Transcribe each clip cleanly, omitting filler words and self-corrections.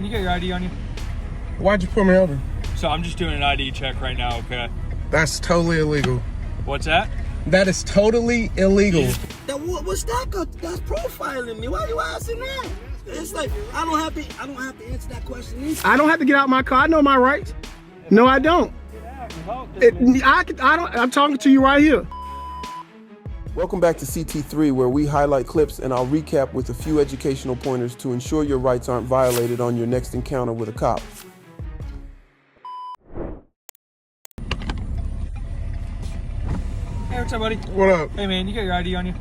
you got your ID on you? Why'd you pull me over? So I'm just doing an ID check right now, okay? That's totally illegal. What's that? That is totally illegal. What's that? That's profiling me. Why are you asking that? It's like I don't have to answer that question either. I don't have to get out my car. I know my rights. No, I don't. I'm talking to you right here. Welcome back to CT3, where we highlight clips and I'll recap with a few educational pointers to ensure your rights aren't violated on your next encounter with a cop. Hey, what's up, buddy? What up? Hey, man, you got your ID on you?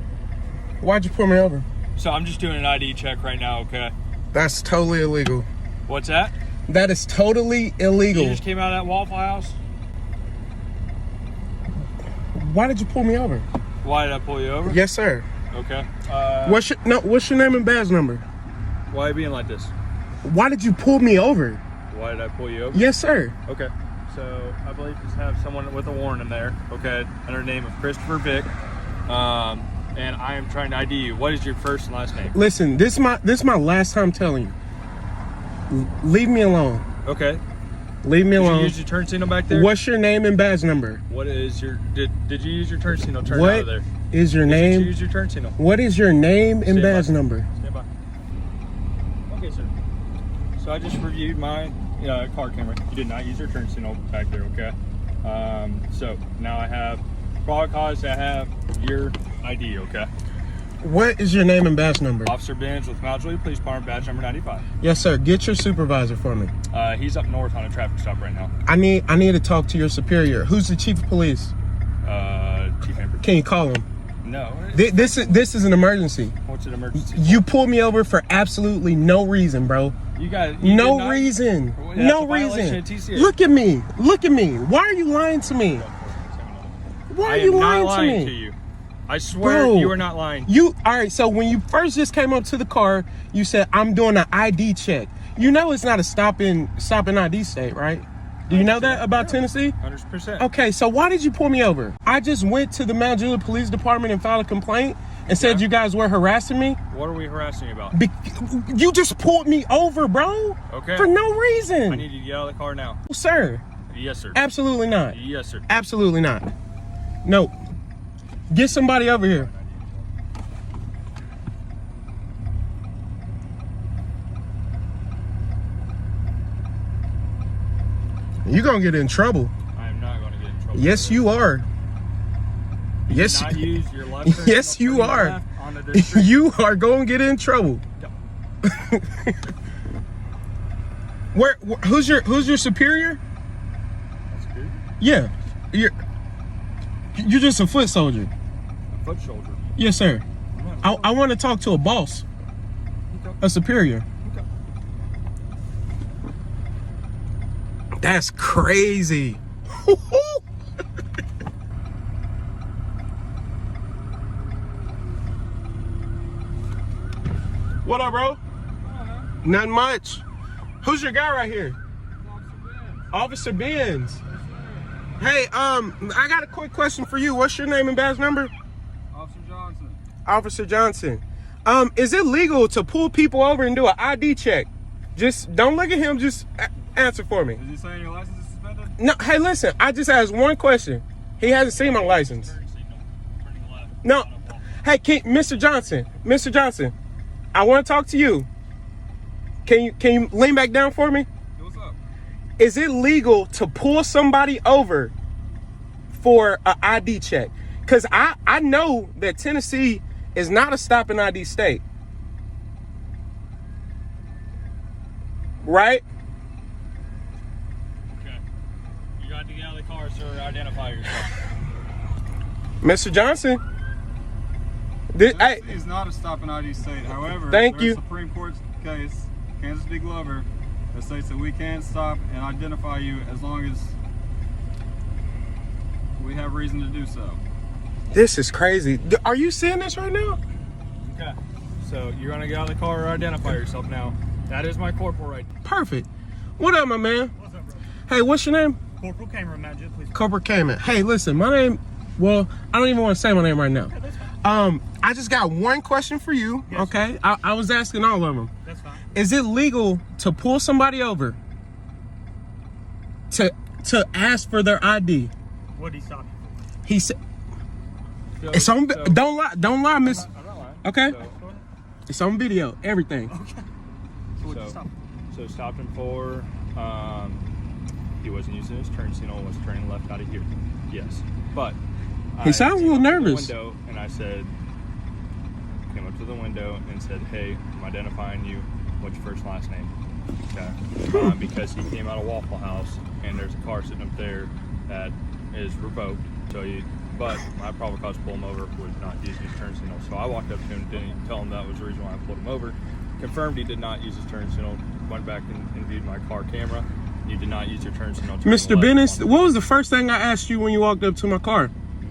Why'd you pull me over? So I'm just doing an ID check right now, okay? That's totally illegal. What's that? That is totally illegal. You just came out of that Waffle House? Why did you pull me over? Why did I pull you over? Yes, sir. Okay. What's your name and badge number? Why are you being like this? Why did you pull me over? Why did I pull you over? Yes, sir. Okay. So I believe you have someone with a warrant in there, okay, under the name of Christopher Vick. And I am trying to ID you. What is your first and last name? Listen, this is my last time telling you. Leave me alone. Okay. Leave me alone. Did you use your turn signal back there? What's your name and badge number? What is your did you use your turn signal? Turn what out of there. Is your name? Did you use your turn signal? What is your name and Stand badge by. number? Stand by. Okay, sir. So I just reviewed my car camera. You did not use your turn signal back there, okay? So now I have probable cause to have your ID, okay? What is your name and badge number? Officer Benz with Mount Juliet Police Department, badge number 95. Yes, sir. Get your supervisor for me. He's up north on a traffic stop right now. I need to talk to your superior. Who's the chief of police? Chief Amber. Can you call him? No. This is an emergency. What's an emergency? You pulled me over for absolutely no reason, bro. You no reason. That's No a violation reason. of TCA. Look at me. Look at me. Why are you lying to me? Why are you I am not lying to me? to you. I swear Bro, you are not lying. All right, so when you first just came up to the car, you said, I'm doing an ID check. You know it's not a stop and ID state, right? Do you know that about Tennessee? 100%. Okay, so why did you pull me over? I just went to the Mount Juliet Police Department and filed a complaint and said you guys were harassing me. What are we harassing you about? You just pulled me over, bro. Okay. For no reason. I need you to get out of the car now. Sir. Yes, sir. Absolutely not. Yes, sir. Absolutely not. No. Get somebody over here. You're gonna get in trouble. I am not going to get in trouble. Yes, you are. Yes, Not use your left turn yes, signal, you turn are. left onto this street. You are going to get in trouble. Who's your superior? That's good. Yeah, you're just a foot soldier. A foot soldier. Yes, sir. I want to talk to a boss, a superior. Okay. That's crazy. What up, bro? Nothing much. Who's your guy right here? Officer Benz. Hey, I got a quick question for you. What's your name and badge number? Officer Johnson. Officer Johnson. Is it legal to pull people over and do an ID check? Just don't look at him. Just answer for me. Is he saying your license is suspended? No. Hey, listen. I just asked one question. He hasn't seen my license. Turn signal. Turning left. No. Hey, Mr. Johnson. Mr. Johnson. I want to talk to you. Can you lean back down for me? What's up? Is it legal to pull somebody over for an ID check? Because I know that Tennessee is not a stop and ID state. Right? Okay. You got to get out of the car, sir. Identify yourself. Mr. Johnson. Tennessee is not a stop and ID state. However, Thank there's you. a Supreme Court case, Kansas v. Glover, that states that we can stop and identify you as long as we have reason to do so. This is crazy. Are you seeing this right now? Okay. So you're going to get out of the car or identify yourself now. That is my corporal right. Perfect. What up, my man? What's up, bro? Hey, what's your name? Corporal CAMERAMAN, please. Corporal Cayman. Hey, listen, my name, well, I don't even want to say my name right now. I I just got one question for you, Yes, okay? I was asking all of them. That's fine. Is it legal to pull somebody over to ask for their ID? What did he stop you for? He said, So- it's on, so- don't lie, miss. I'm not lying. Okay? So- It's on video, everything. Okay. So what did you So- stop? So stopped him for, he wasn't using his turn signal, was turning left out of here. Yes, but He sounds a little came up to the nervous. Window and I said, came up to the window and said, "Hey, I'm identifying you. What's your first and last name?" Okay, because he came out of Waffle House and there's a car sitting up there that is revoked. So but my probable cause to pull him over was not using his turn signal. So I walked up to him, didn't tell him that was the reason why I pulled him over. Confirmed he did not use his turn signal. Went back and viewed my car camera. You did not use your turn signal. Mr. Bennis, what was the first thing I asked you when you walked up to my car?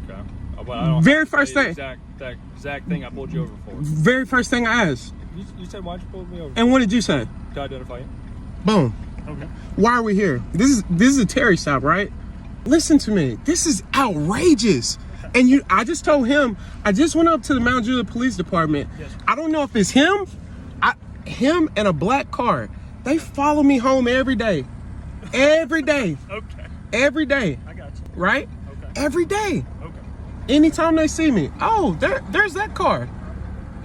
Okay. But I don't Very have to first say thing. that exact thing I pulled you over for. Very first thing I asked. You said, why'd you pull me over? And what did you say? To identify you. Boom. Okay. Why are we here? This is a Terry stop, right? Listen to me. This is outrageous. And I just told him, I just went up to the Mount Juliet Police Department. Yes. I don't know if it's him, him and a black car. They follow me home every day. Every day. Okay. Every day. I got you. Right? Okay. Every day. Okay. Anytime they see me. Oh, there's that car.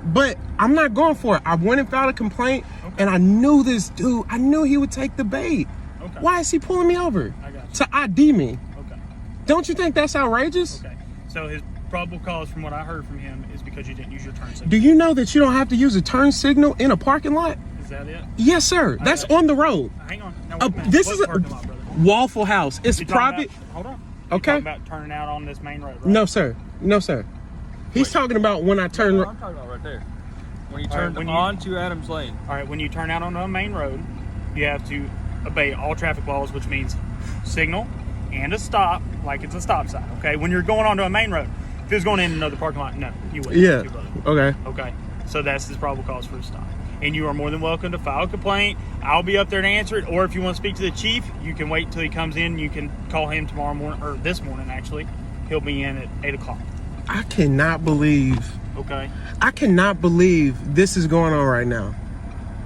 But I'm not going for it. I went and filed a complaint, and I knew this dude. I knew he would take the bait. Okay. Why is he pulling me over? I got you. To ID me. Okay. Don't you think that's outrageous? Okay. So his probable cause, from what I heard from him, is because you didn't use your turn signal. Do you know that you don't have to use a turn signal in a parking lot? Is that it? Yes, sir. That's got you. on the road. Hang on. Now, wait a minute. This What is a parking lot, brother? Waffle House. It's You talking private. about- hold on. Okay. You talking about turning out on this main road, right? No, sir. No, sir. He's Wait. talking about when I turn. I'm talking about right there. When you All right, turned when you- onto Adams Lane. All right. When you turn out on a main road, you have to obey all traffic laws, which means signal and a stop, like it's a stop sign. Okay. When you're going onto a main road, if it was going in another parking lot, no, you wouldn't. Yeah. Brother. Okay. Okay. So that's his probable cause for a stop. And you are more than welcome to file a complaint. I'll be up there to answer it. Or if you want to speak to the chief, you can wait until he comes in. You can call him tomorrow morning, or this morning actually. He'll be in at 8 o'clock. I cannot believe. Okay. I cannot believe this is going on right now.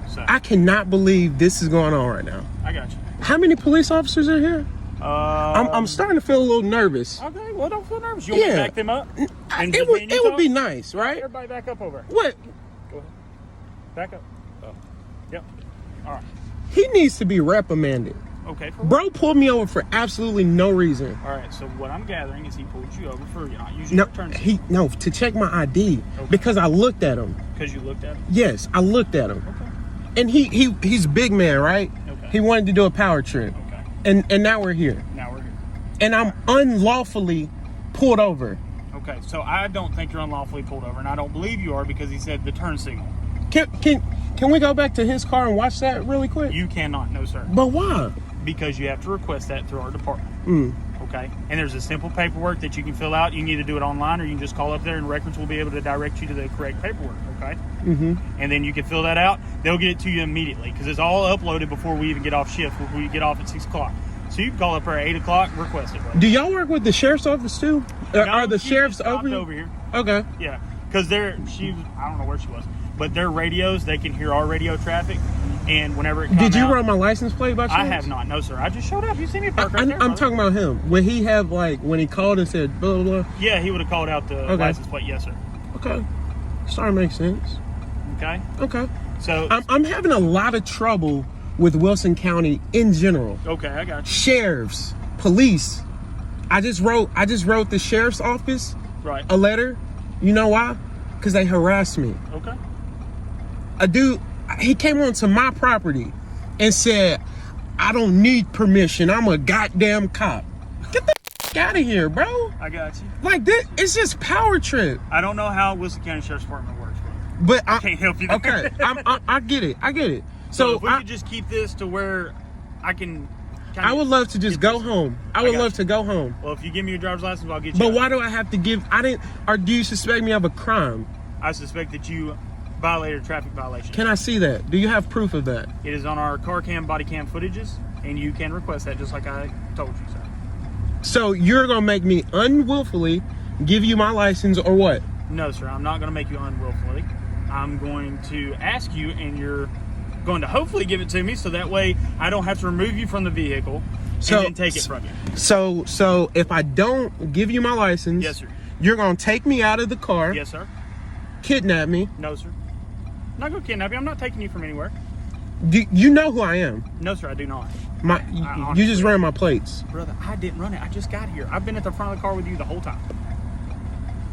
So I cannot believe this is going on right now. I got you. How many police officers are here? I'm starting to feel a little nervous. Okay. Well, don't feel nervous. You want me to Yeah. back them up? And It just would me and you it would talk? be nice, right? Everybody back up over. What? Go ahead. Back up. Oh. Yep. All right. He needs to be reprimanded. Okay. Bro pulled me over for absolutely no reason. All right. So what I'm gathering is he pulled you over for not using your turn signal To check my ID Okay. because I looked at him. because you looked at him. Yes, I looked at him. Okay. And he's a big man, right? Okay. He wanted to do a power trip. Okay. And now we're here. Now we're here. And I'm unlawfully pulled over. Okay, so I don't think you're unlawfully pulled over, and I don't believe you are because he said the turn signal. Can we go back to his car and watch that really quick? You cannot, no sir, But why? because you have to request that through our department. Mm. Okay, and there's a simple paperwork that you can fill out. You can either do it online or you can just call up there, and records will be able to direct you to the correct paperwork. Okay, and then you can fill that out. They'll get it to you immediately because it's all uploaded before we even get off shift. We get off at 6 o'clock, so you can call up there at 8 o'clock and request it. Right? Do y'all work with the sheriff's office too? Are the she sheriffs just stopped over here? Okay. Yeah, because I don't know where she was, but their radios, they can hear our radio traffic, and whenever it comes Did you out, run my license plate by chance? I have not. No, sir. I just showed up. You see me park right there. I'm brother. talking about him. When he have when he called and said blah blah blah. Yeah, he would have called out the Okay. license plate. Yes, sir. Okay. Starting to make sense. Okay. Okay. So, I'm having a lot of trouble with Wilson County in general. okay, I got you. Sheriffs, police. I just wrote the sheriff's office Right. a letter. You know why? Because they harassed me. Okay. A dude, he came onto my property and said, I don't need permission. I'm a goddamn cop. Get the out of here, bro. I got you. Like this, it's just power trip. I don't know how Wilson County Sheriff's Department works, bro. But I Can't help you there. Okay, I get it. I get it. So So if we could just keep this to where I can. I would love to just go home. I would got love you. to go home. Well, if you give me your driver's license, I'll get you. But out. why do I have to give? Or do you suspect me of a crime? I suspect that you violated a traffic violation. Can I see that? Do you have proof of that? It is on our car cam, body cam footages, and you can request that just like I told you, sir. So you're gonna make me unwillfully give you my license or what? No, sir. I'm not going to make you unwillfully. I'm going to ask you, and you're going to hopefully give it to me, so that way I don't have to remove you from the vehicle and then take it from you. So if I don't give you my license, Yes, sir. you're gonna take me out of the car, Yes, sir. kidnap me. No, sir. I'm not going to kidnap you. I'm not taking you from anywhere. You know who I am? No, sir. I do not. You just ran my plates. Brother, I didn't run it. I just got here. I've been at the front of the car with you the whole time.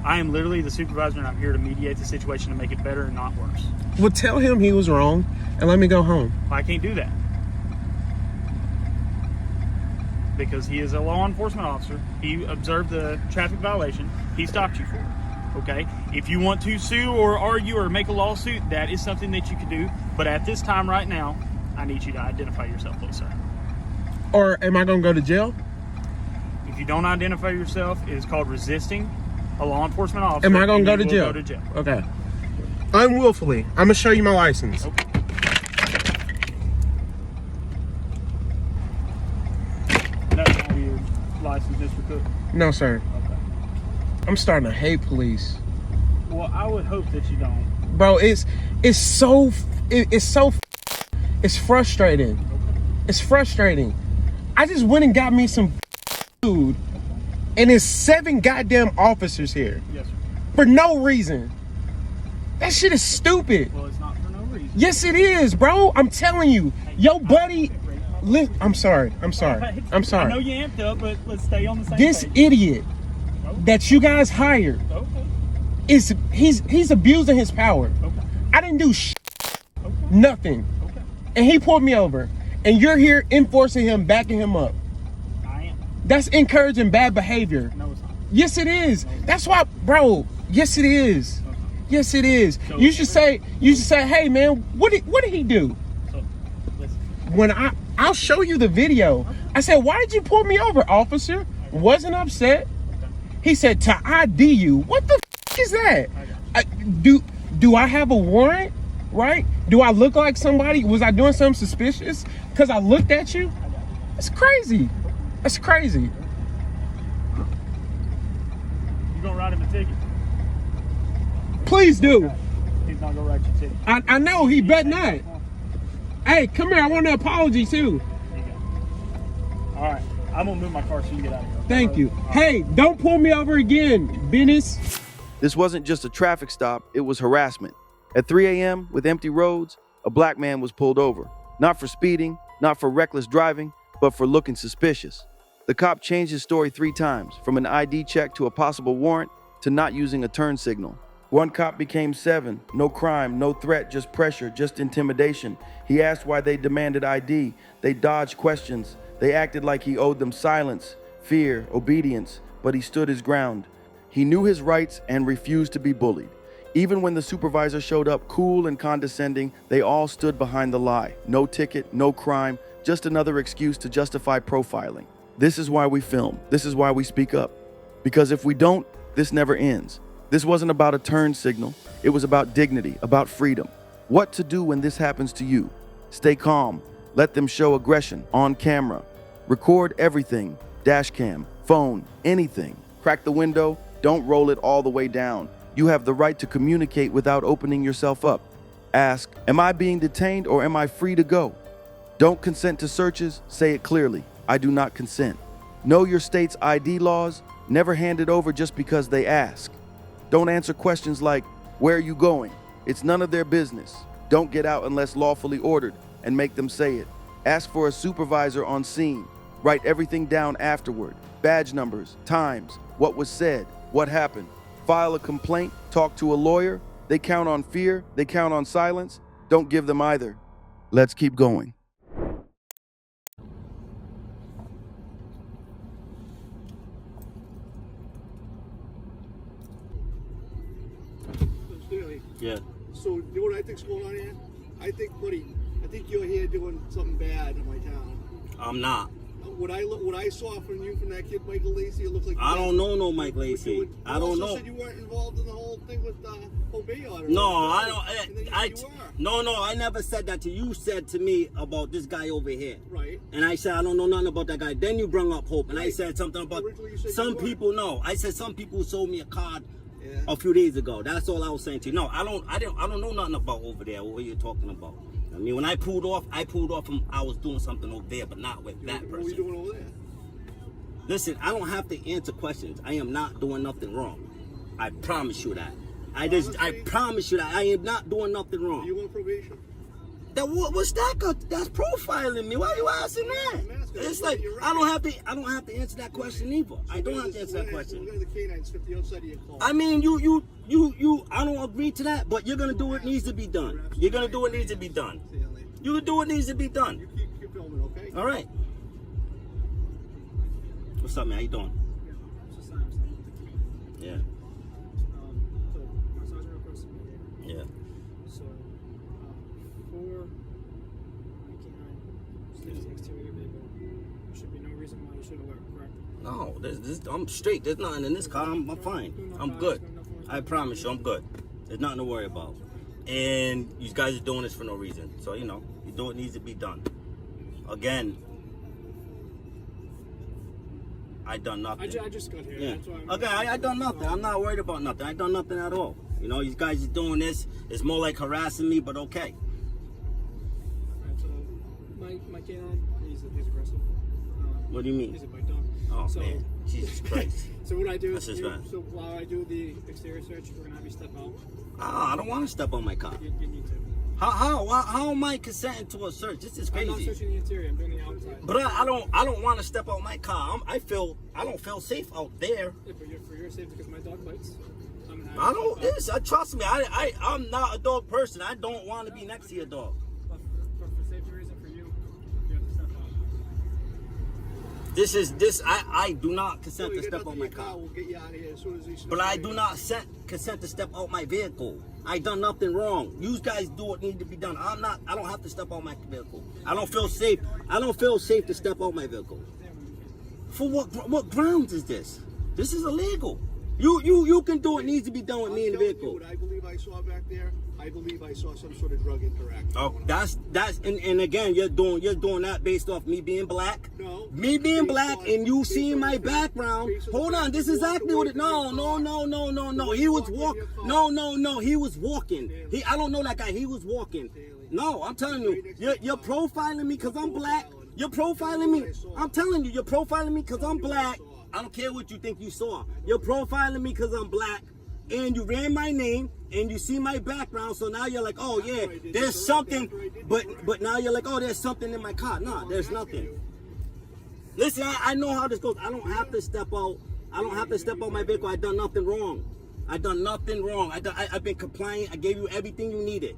I am literally the supervisor, and I'm here to mediate the situation to make it better and not worse. Well, tell him he was wrong and let me go home. I can't do that. Because he is a law enforcement officer. He observed the traffic violation. He stopped you for it. Okay? If you want to sue or argue or make a lawsuit, that is something that you can do. But at this time right now, I need you to identify yourself, please, sir. Or am I gonna go to jail? If you don't identify yourself, it is called resisting a law enforcement officer. Am I gonna and go you to will jail? Go to jail. Okay. Unwillfully. I'm gonna show you my license. Okay. That's not your license, Mr. Cook. No, sir. Okay. I'm starting to hate police. Well, I would hope that you don't. Bro, it's frustrating. It's frustrating. I just went and got me some food, and there's 7 goddamn officers here Yes, sir. for no reason. That shit is stupid. Well, it's not for no reason. Yes, it is, bro. I'm telling you, yo, buddy. I'm sorry. I know you amped up, but let's stay on the same This page. idiot that you guys hired Okay. he's abusing his power. Okay. I didn't do Okay. nothing, Okay. and he pulled me over, and you're here enforcing him, backing him up. I am. That's encouraging bad behavior. No, it's not. Yes, it is. That's why, bro. Yes, it is. Yes, it is. You should say, hey, man, what did he do? So, listen. When I'll show you the video. I said, why did you pull me over, officer? Wasn't upset. He said, to ID you. What the f is that? Do I have a warrant? Right? Do I look like somebody? Was I doing something suspicious? Because I looked at you? It's crazy. That's crazy. You gonna write him a ticket? Please do. He's not gonna write you a ticket. I know he bet not. Hey, come here. I want an apology too. Here you go. All right. I'm gonna move my car so you can get out of here. Thank you. Hey, don't pull me over again, Dennis. This wasn't just a traffic stop, it was harassment. At 3 a.m., with empty roads, a black man was pulled over. Not for speeding, not for reckless driving, but for looking suspicious. The cop changed his story 3 times, from an ID check to a possible warrant to not using a turn signal. One cop became 7. No crime, no threat, just pressure, just intimidation. He asked why they demanded ID. They dodged questions. They acted like he owed them silence, fear, obedience, but he stood his ground. He knew his rights and refused to be bullied. Even when the supervisor showed up cool and condescending, they all stood behind the lie. No ticket, no crime, just another excuse to justify profiling. This is why we film. This is why we speak up. Because if we don't, this never ends. This wasn't about a turn signal. It was about dignity, about freedom. What to do when this happens to you? Stay calm. Let them show aggression on camera. Record everything. Dash cam, phone, anything. Crack the window. Don't roll it all the way down. You have the right to communicate without opening yourself up. Ask, am I being detained or am I free to go? Don't consent to searches. Say it clearly. I do not consent. Know your state's ID laws. Never hand it over just because they ask. Don't answer questions like, where are you going? It's none of their business. Don't get out unless lawfully ordered and make them say it. Ask for a supervisor on scene. Write everything down afterward. Badge numbers, times, what was said, what happened. File a complaint, talk to a lawyer. They count on fear, they count on silence. Don't give them either. Let's keep going. Yeah. So, you know what I think's going on here? I think you're here doing something bad in my town. I'm not. What I saw from you, from that kid Michael Lacey, it looked like I don't know no Mike Lacey. I don't know. You said you weren't involved in the whole thing with Obey Order. No, I And then don't. you were. No, I never said that to you. You said to me about this guy over here. Right. And I said I don't know nothing about that guy. Then you brought up Hope, and I Right. said something about Originally you said some you were. people. No, I said some people sold me a card a few days ago. That's all I was saying to you. No, I don't know nothing about over there. What you're talking about? I mean, when I pulled off from, I was doing something over there, but not with that person. What were you doing over there? Listen, I don't have to answer questions. I am not doing nothing wrong. I promise you that. I promise you that I am not doing nothing wrong. Are you on probation? What's that got? That's profiling me. Why are you asking that? It's like I don't have to answer that question either. I don't have to answer that question. We're going to the canine strip the outside of your car. I mean, you. I don't agree to that, but you're gonna do what needs to be done. You're gonna do what needs to be done. You can do what needs to be done. You keep filming, okay? All right. What's up, man? How you doing? Yeah. Yeah. So, for exterior vehicle, there should be no reason why you should alert, correct? No, I'm straight. There's nothing in this car. I'm fine. I'm good. I promise you, I'm good. There's nothing to worry about. And you guys are doing this for no reason. So, you do what needs to be done. Again, I done nothing. I just got here. Yeah. That's why Okay, I done nothing. I'm not worried about nothing. I done nothing at all. You guys are doing this. It's more like harassing me, but okay. Alright, so my canine, he's aggressive. What do you mean? He's a bite dog. Oh, So- man. Jesus Christ. So what I do That's is, just bad. so while I do the exterior search, we're gonna have you step out. I don't want to step on my car. You need to. How am I consenting to a search? This is I'm not crazy. searching the interior. I'm doing the outside. But I don't want to step out my car. I don't feel safe out there. Yeah, but for your safety, because my dog bites. I'm gonna have I you don't. step out. This. Trust me. I'm not a dog person. I don't want to be next to your dog. But for safety reason for you, you have to step out. I do not consent to step out my car. We'll get you out of here as soon as he But I do not consent to step out my vehicle. I done nothing wrong. You guys do what needs to be done. I don't have to step out my vehicle. I don't feel safe. I don't feel safe to step out my vehicle. For what grounds is this? This is illegal. You can do what needs to be done with me in the vehicle. What I believe I saw back there, I believe I saw some sort of drug interaction. Oh, that's and again, you're doing that based off me being black. No. Me being Based black on- and you based seeing on my the fact- background. based on the Hold fact on, this you is walked exactly away what it. from No. your car. He was walked in walking. your car. No. He was walking. I don't know that guy. He was walking. No, I'm telling you, you're profiling me because I'm black. You're profiling me. I'm telling you, you're profiling me because I'm black. I don't care what you think you saw. You're profiling me because I'm black. And you ran my name and you see my background, so now you're like, oh yeah, there's something, but now you're like, oh, there's something in my car. No, there's nothing. Listen, I know how this goes. I don't have to step out. I don't have to step out my vehicle. I done nothing wrong. I done nothing wrong. I've been compliant. I gave you everything you needed.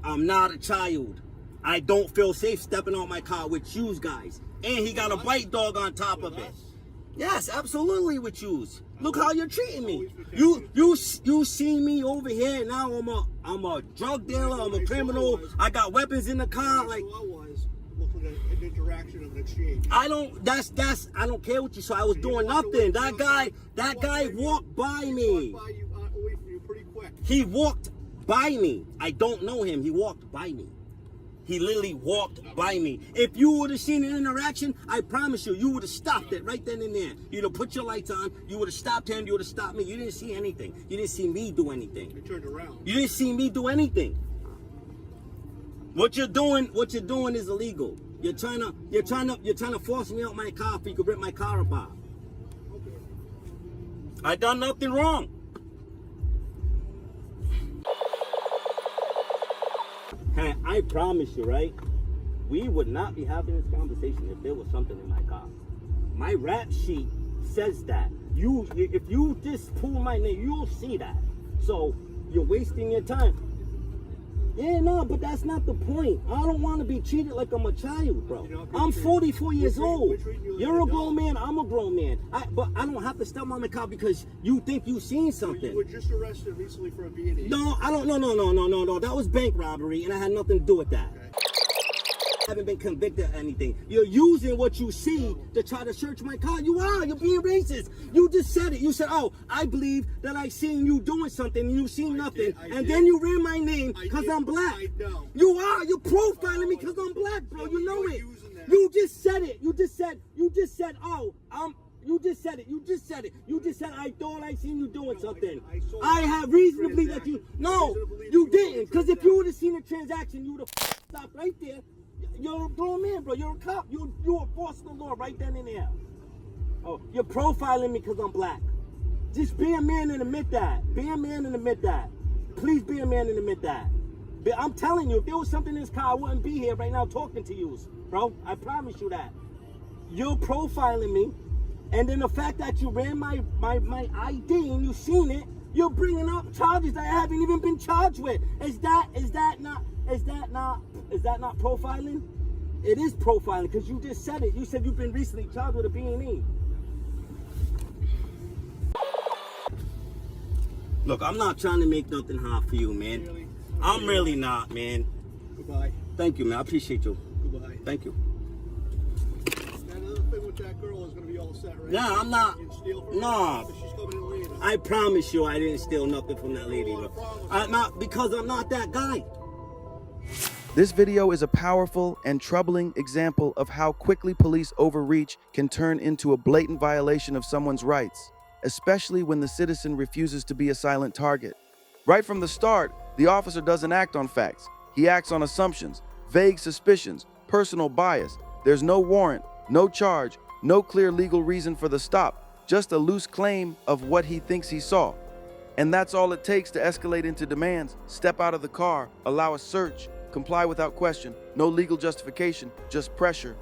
I'm not a child. I don't feel safe stepping out my car with you guys. And he got a bite dog on top of it. Yes, absolutely with yous. Look how you're treating me. You see me over here now. I'm a drug dealer. I'm a criminal. I got weapons in the car. Like Looked like an interaction of an exchange. I don't care what you saw. I was doing nothing. That guy walked by me. Away from you pretty quick. He walked by me. I don't know him. He walked by me. He literally walked by me. If you would have seen an interaction, I promise you would have stopped it right then and there. You'd have put your lights on. You would have stopped him. You would have stopped me. You didn't see anything. You didn't see me do anything. You turned around. You didn't see me do anything. What you're doing is illegal. You're trying to force me out my car so you can rip my car apart. I done nothing wrong. Hey, I promise you, right? We would not be having this conversation if there was something in my car. My rap sheet says that. If you just pull my name, you'll see that. So you're wasting your time. Yeah, no, but that's not the point. I don't want to be treated like I'm a child, bro. I'm 44 years old. You're a grown man. I'm a grown man. But I don't have to step on the car because you think you've seen something. You were just arrested recently for a B&E. No, I don't. No. That was bank robbery, and I had nothing to do with that. Okay. I haven't been convicted of anything. You're using what you see to try to search my car. You are. You're being racist. You just said it. You said, oh, I believe that I seen you doing something and you seen nothing. And then you ran my name because I'm black. I know. You are. You're profiling me because I'm black, bro. You know it. You just said it. You just said, oh, You just said it. You just said it. You just said I thought I seen you doing something. I have reason to believe that you. No, you didn't. Because if you would have seen a transaction, you would have stopped right there. You're a grown man, bro. You're a cop. You're enforcing the law right then and there. Oh, you're profiling me because I'm black. Just be a man and admit that. Be a man and admit that. Please be a man and admit that. But I'm telling you, if there was something in this car, I wouldn't be here right now talking to you, bro. I promise you that. You're profiling me, and then the fact that you ran my ID and you seen it, you're bringing up charges that I haven't even been charged with. Is that not profiling? It is profiling because you just said it. You said you've been recently charged with a B&E. Look, I'm not trying to make nothing hard for you, man. Really? I'm really not, man. Goodbye. Thank you, man. I appreciate you. Goodbye. Thank you. That other thing with that girl is going to be all set, right? Nah, I'm not. You didn't steal from her? Nah. But she's coming in later. I promise you I didn't steal nothing from that lady. Well, I Bro. promise I'm not, because I'm not that guy. This video is a powerful and troubling example of how quickly police overreach can turn into a blatant violation of someone's rights, especially when the citizen refuses to be a silent target. Right from the start, the officer doesn't act on facts. He acts on assumptions, vague suspicions, personal bias. There's no warrant, no charge, no clear legal reason for the stop, just a loose claim of what he thinks he saw. And that's all it takes to escalate into demands. Step out of the car, allow a search, comply without question, no legal justification, just pressure.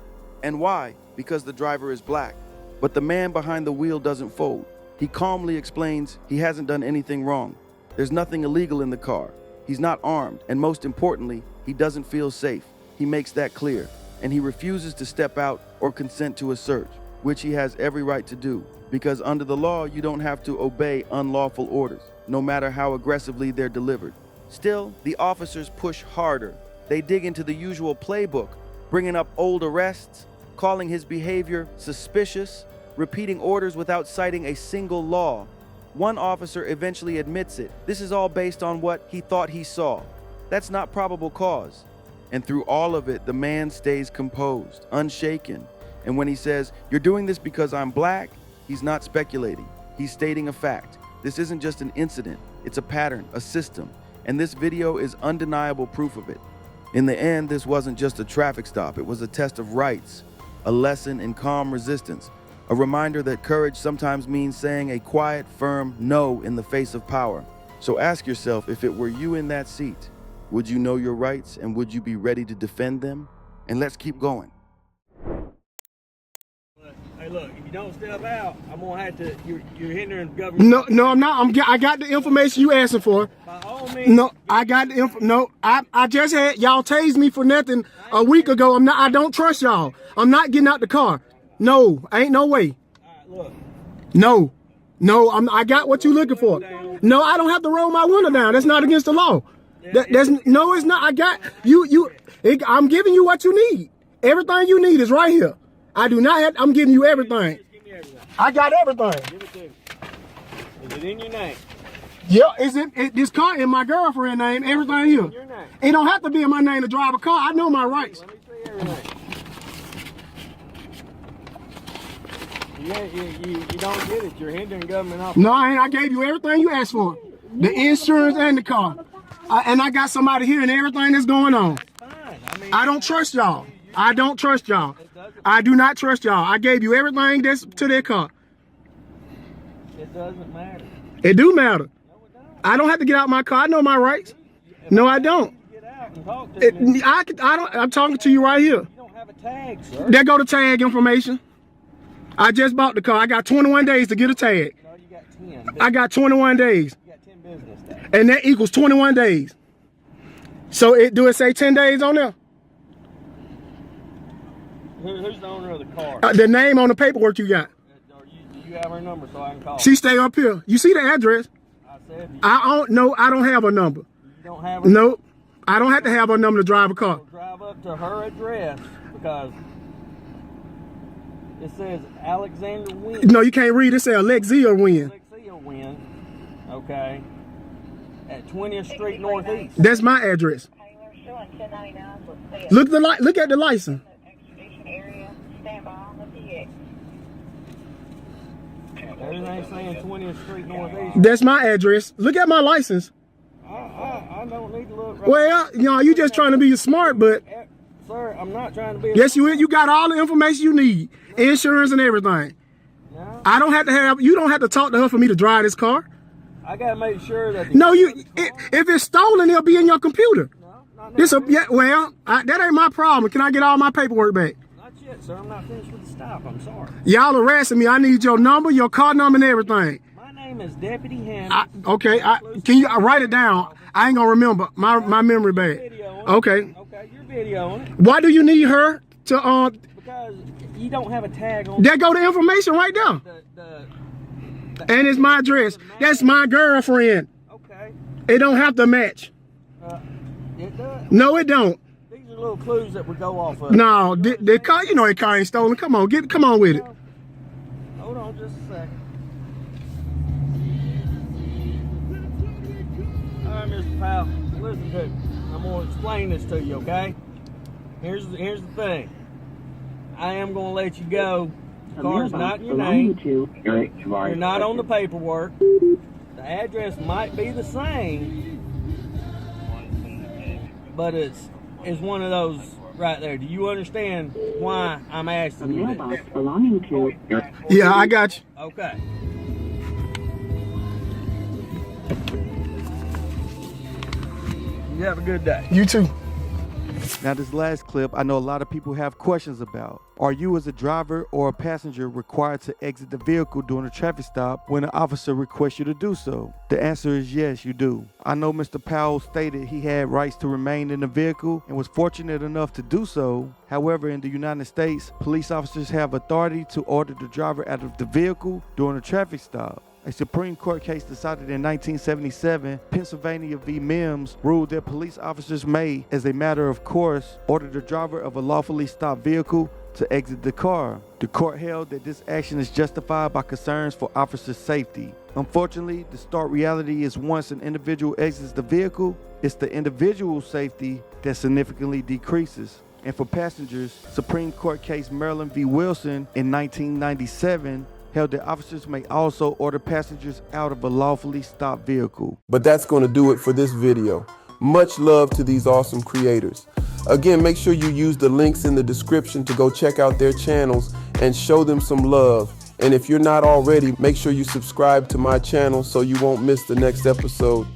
And why? Because the driver is black. But the man behind the wheel doesn't fold. He calmly explains he hasn't done anything wrong. There's nothing illegal in the car. He's not armed, and most importantly, he doesn't feel safe. He makes that clear, and he refuses to step out or consent to a search, which he has every right to do, because under the law, you don't have to obey unlawful orders, no matter how aggressively they're delivered. Still, the officers push harder. They dig into the usual playbook, bringing up old arrests, calling his behavior suspicious, repeating orders without citing a single law. One officer eventually admits it. This is all based on what he thought he saw. That's not probable cause. And through all of it, the man stays composed, unshaken. And when he says, "You're doing this because I'm black," he's not speculating. He's stating a fact. This isn't just an incident. It's a pattern, a system. And this video is undeniable proof of it. In the end, this wasn't just a traffic stop. It was a test of rights, a lesson in calm resistance, a reminder that courage sometimes means saying a quiet, firm no in the face of power. So ask yourself, if it were you in that seat, would you know your rights and would you be ready to defend them? And let's keep going. Hey, look, if you don't step out, I'm gonna have to. You're hindering government. No, I'm not. I got the information you asking for. By all means. No, I got the info. No, I just had y'all tased me for nothing a week ago. I don't trust y'all. I'm not getting out the car. No, ain't no way. All right, No, look. I got what you looking for. No, I don't have to roll my window down. That's not against the law. No, it's not. I got you. I'm giving you what you need. Everything you need is right here. I do not have. I'm giving you everything. Just give me everything. I got everything. Give it to me. Is it in your name? Yeah, this car in my girlfriend's name? Everything here. In your name. It don't have to be in my name to drive a car. I know my rights. Let me see everything. You don't get it. You're hindering government operation. No, I ain't. I gave you everything you asked for. The insurance and the car. And I got somebody here and everything that's going on. Fine. I mean, I don't trust y'all. I don't trust y'all. I do not trust y'all. I gave you everything that's to their car. it doesn't matter. It do matter. No, it don't. I don't have to get out my car. I know my rights. No, I don't. Get out and talk to me. I don't. I'm talking to you right here. You don't have a tag, sir. There go the tag information. I just bought the car. I got 21 days to get a tag. No, you got 10. I got 21 days. You got 10 business days. And that equals 21 days. So do it say 10 days on there? Who's the owner of the car? The name on the paperwork you got. Do you have her number so I can call? She stay up here. You see the address? I said you I don't have a number. don't have her. No, I don't have to have a number to drive a car. So drive up to her address because it says Alexander Wynn. No, you can't read it. Say Alexia Win. Alexia Wynn. Okay. At 20th Street Northeast. That's my address. Look at the license. Everything's saying 20th Street Northeast. That's my address. Look at my license. I don't need to look. Right. Well, you know, you just trying to be smart, but Sir, I'm not trying to be. yes, you got all the information you need, insurance and everything. No. I don't have to have. You don't have to talk to her for me to drive this car. I gotta make sure that. No, if it's stolen, it'll be in your computer. No, This that ain't my problem. Can I get all my paperwork back? Not yet, sir. I'm not finished with the stop. I'm sorry. Y'all harassing me. I need your number, your car number, and everything. My name is Deputy Hammond. Okay, can you write it down? I ain't gonna remember. My memory bad. Okay. Okay, you're videoing it. Why do you need her to Because you don't have a tag on. There go the information right there. And it's my address. That's my girlfriend. Okay. It don't have to match. It does. No, it don't. These are little clues that we go off of. No, the car, you know, the car ain't stolen. Come on, come on with it. Hold on just a second. All right, Mr. Powell, listen to me. I'm gonna explain this to you, okay? Here's the thing. I am gonna let you go. The car's not in your name. You're not on the paperwork. The address might be the same, but it's one of those right there. Do you understand why I'm asking you this? Belonging to. Yeah, I got you. Okay. You have a good day. You too. Now, this last clip, I know a lot of people have questions about. Are you as a driver or a passenger required to exit the vehicle during a traffic stop when an officer requests you to do so? The answer is yes, you do. I know Mr. Powell stated he had rights to remain in the vehicle and was fortunate enough to do so. However, in the United States, police officers have authority to order the driver out of the vehicle during a traffic stop. A Supreme Court case decided in 1977, Pennsylvania v. Mims ruled that police officers may, as a matter of course, order the driver of a lawfully stopped vehicle to exit the car. The court held that this action is justified by concerns for officer safety. Unfortunately, the stark reality is once an individual exits the vehicle, it's the individual's safety that significantly decreases. And for passengers, Supreme Court case Maryland v. Wilson in 1997 held that officers may also order passengers out of a lawfully stopped vehicle. But that's going to do it for this video. Much love to these awesome creators. Again, make sure you use the links in the description to go check out their channels and show them some love. And if you're not already, make sure you subscribe to my channel so you won't miss the next episode.